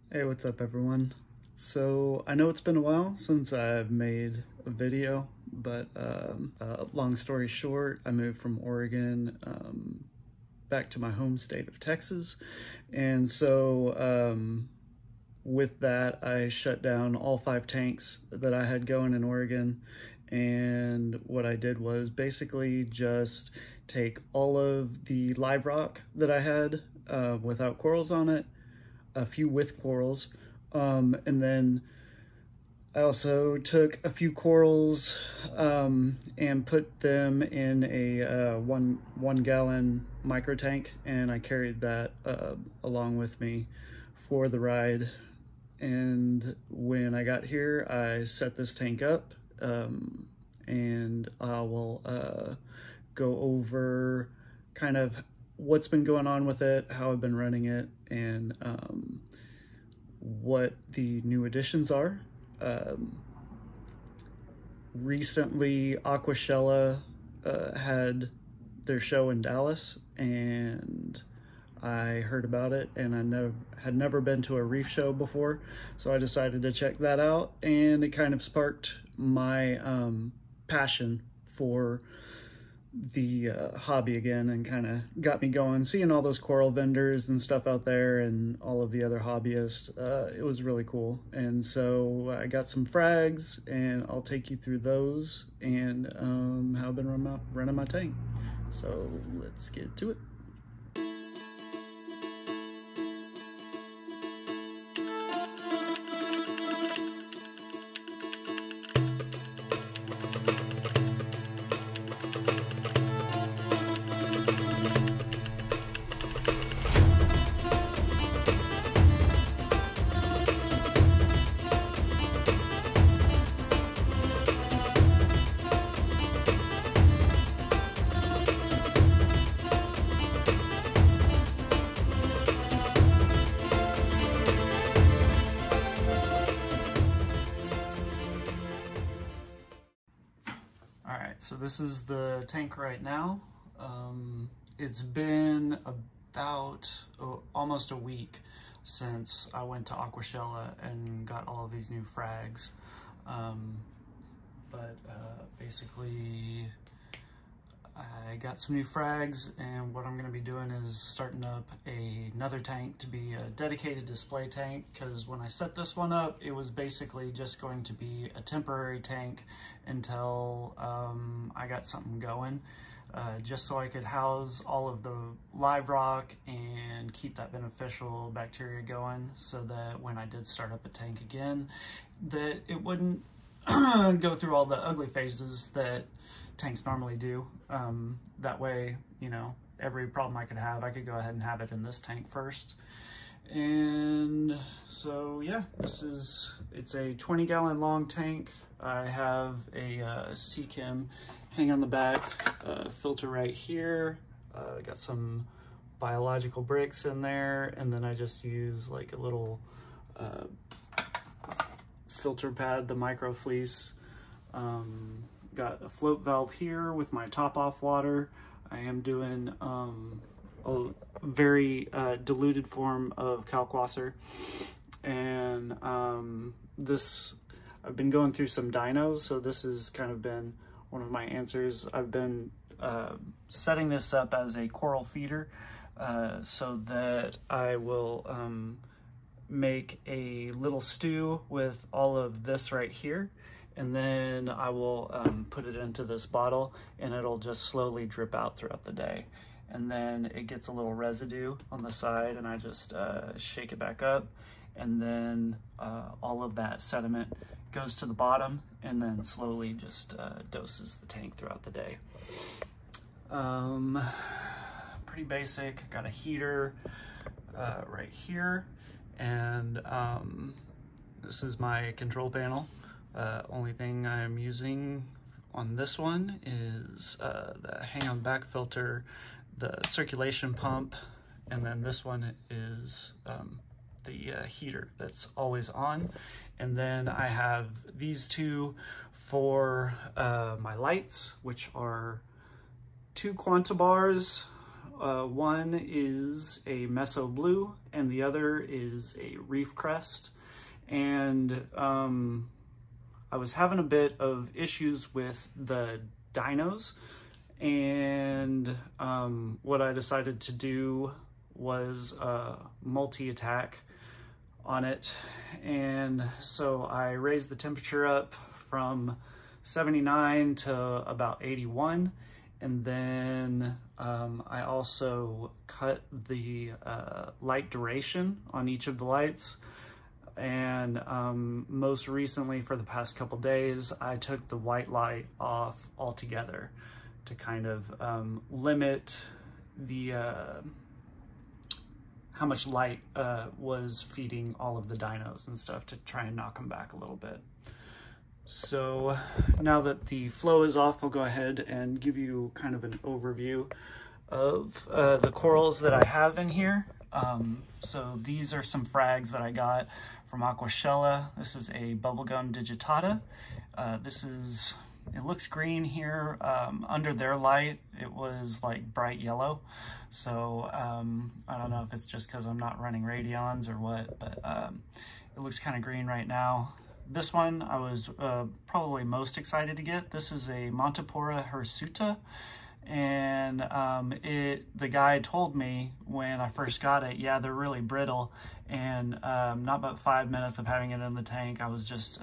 Hey, what's up everyone? So I know it's been a while since I've made a video, but long story short, I moved from Oregon back to my home state of Texas. And so with that, I shut down all 5 tanks that I had going in Oregon. And what I did was basically just take all of the live rock that I had without corals on it, a few with corals, and then I also took a few corals and put them in a one gallon micro tank, and I carried that along with me for the ride. And when I got here, I set this tank up, and I will go over kind of what's been going on with it, how I've been running it, and what the new additions are. Recently, Aquashella had their show in Dallas, and I heard about it, and I had never been to a reef show before, so I decided to check that out, and it kind of sparked my passion for the hobby again, and kind of got me going. Seeing all those coral vendors and stuff out there and all of the other hobbyists, it was really cool. And so I got some frags, and I'll take you through those and how I've been running my tank. So let's get to it. So this is the tank right now. It's been about almost a week since I went to Aquashella and got all of these new frags. Basically I got some new frags, and what I'm going to be doing is starting up another tank to be a dedicated display tank, because when I set this one up, it was basically just going to be a temporary tank until I got something going, just so I could house all of the live rock and keep that beneficial bacteria going, so that when I did start up a tank again, that it wouldn't go through all the ugly phases that tanks normally do. That way, you know, every problem I could have, I could go ahead and have it in this tank first. And so yeah, it's a 20 gallon long tank. I have a Seachem hang on the back, filter right here. I got some biological bricks in there, and then I just use like a little filter pad, the micro fleece. Got a float valve here with my top off water. I am doing a very diluted form of kalkwasser, and I've been going through some dinos, so this has kind of been one of my answers. I've been setting this up as a coral feeder, so that I will make a little stew with all of this right here, and then I will put it into this bottle, and it'll just slowly drip out throughout the day. And then it gets a little residue on the side, and I just shake it back up, and then all of that sediment goes to the bottom, and then slowly just doses the tank throughout the day. Pretty basic. Got a heater right here, and this is my control panel. Only thing I'm using on this one is the hang on back filter, the circulation pump, and then this one is the heater that's always on. And then I have these two for my lights, which are 2 Quanta bars. One is a Meso Blue and the other is a Reef Crest. And I was having a bit of issues with the dinos, and what I decided to do was multi-attack on it. And so I raised the temperature up from 79 to about 81, and then I also cut the light duration on each of the lights. And most recently, for the past couple days, I took the white light off altogether to kind of limit the how much light was feeding all of the dinos and stuff, to try and knock them back a little bit. So now that the flow is off, I'll go ahead and give you kind of an overview of the corals that I have in here. So these are some frags that I got from Aquashella. This is a bubblegum digitata. It looks green here. Under their light, it was like bright yellow. So I don't know if it's just because I'm not running Radions or what, but it looks kind of green right now. This one I was probably most excited to get. This is a Montipora hirsuta. And the guy told me when I first got it, yeah, they're really brittle. And not about 5 minutes of having it in the tank, I was just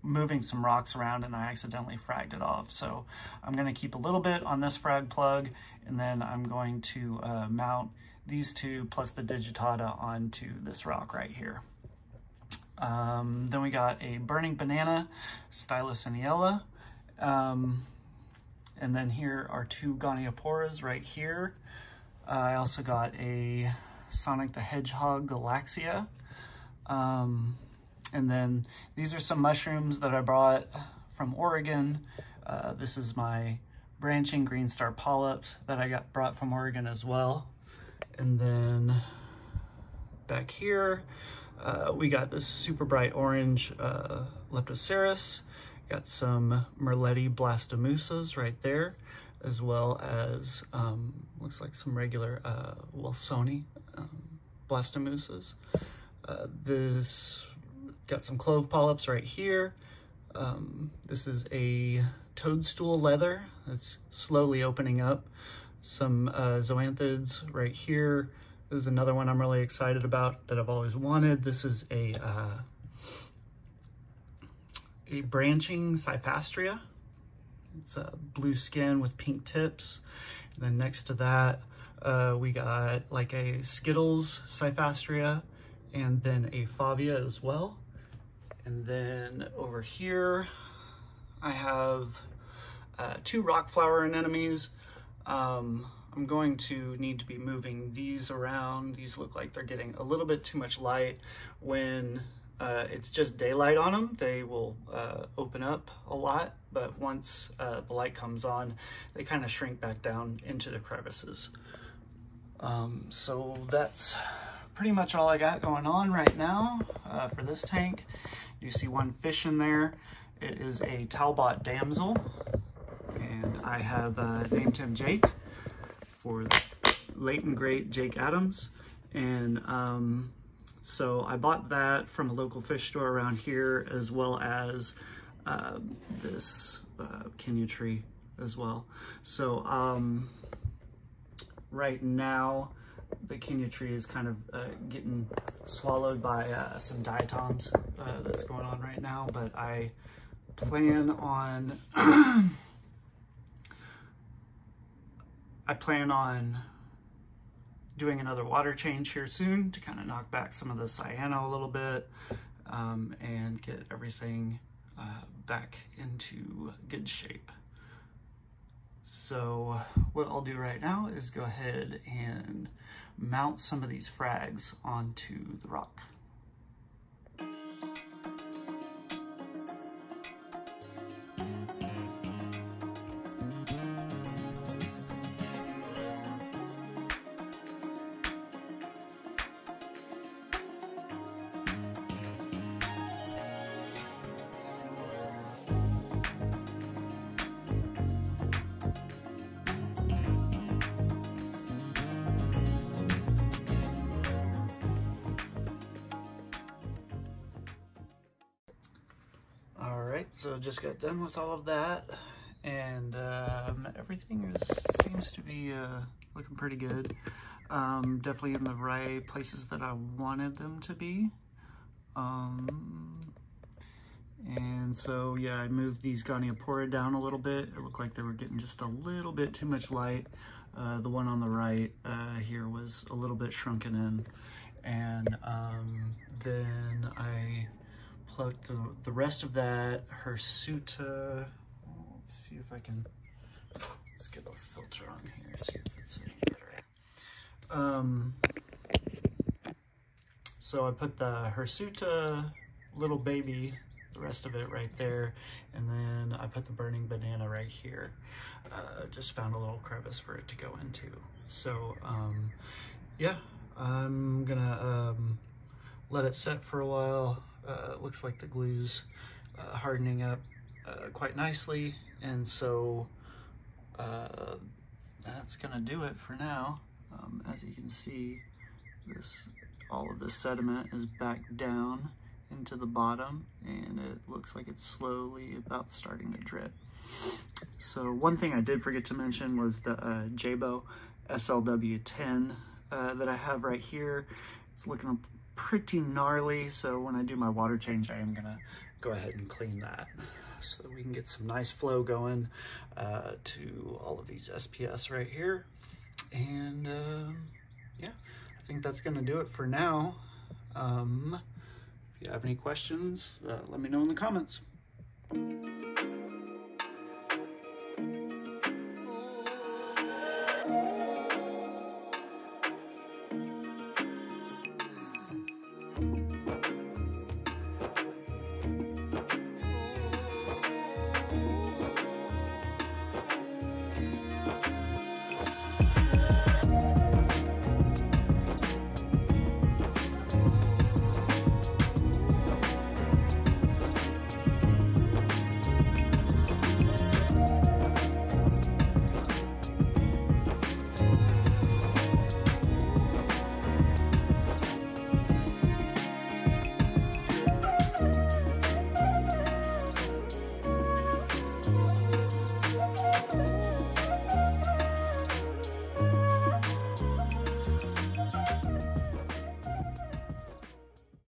moving some rocks around and I accidentally fragged it off. So I'm going to keep a little bit on this frag plug, and then I'm going to mount these two plus the digitata onto this rock right here. Then we got a burning banana, Stylosiniella. And then here are two Gonioporas right here. I also got a Sonic the Hedgehog Galaxia. And then these are some mushrooms that I brought from Oregon. This is my branching green star polyps that I brought from Oregon as well. And then back here, we got this super bright orange Leptoceras. Got some Merletti blastomusas right there, as well as looks like some regular Wilsoni blastomusas. This got some clove polyps right here. This is a toadstool leather that's slowly opening up. Some zoanthids right here. This is another one I'm really excited about that I've always wanted. This is a branching Cyphastria. It's a blue skin with pink tips. And then next to that, we got like a Skittles Cyphastria and then a Favia as well. And then over here, I have two rock flower anemones. I'm going to need to be moving these around. These look like they're getting a little bit too much light. When it's just daylight on them, they will open up a lot, but once the light comes on, they kind of shrink back down into the crevices. So that's pretty much all I got going on right now for this tank. You see one fish in there. It is a Talbot Damsel, and I have named him Jake for late and great Jake Adams. And so I bought that from a local fish store around here, as well as this Kenya tree as well. So right now, the Kenya tree is kind of getting swallowed by some diatoms that's going on right now, but I plan on doing another water change here soon to kind of knock back some of the cyano a little bit and get everything back into good shape. So what I'll do right now is go ahead and mount some of these frags onto the rock. so just got done with all of that, and everything seems to be looking pretty good. Definitely in the right places that I wanted them to be. And so yeah, I moved these Goniopora down a little bit. It looked like they were getting just a little bit too much light. The one on the right here was a little bit shrunken in. And then I plucked the rest of that Hirsuta. Let's see if I can, let's get a filter on here, see if it's any better. So I put the Hirsuta little baby, the rest of it right there, and then I put the burning banana right here. Just found a little crevice for it to go into. So yeah, I'm gonna let it set for a while. It looks like the glue's hardening up quite nicely, and so that's gonna do it for now. As you can see, all of this sediment is back down into the bottom, and it looks like it's slowly about starting to drip. So one thing I did forget to mention was the Jabo SLW10 that I have right here. It's looking pretty gnarly, so when I do my water change, I am gonna go ahead and clean that so that we can get some nice flow going to all of these SPS right here. And yeah, I think that's gonna do it for now. If you have any questions, let me know in the comments.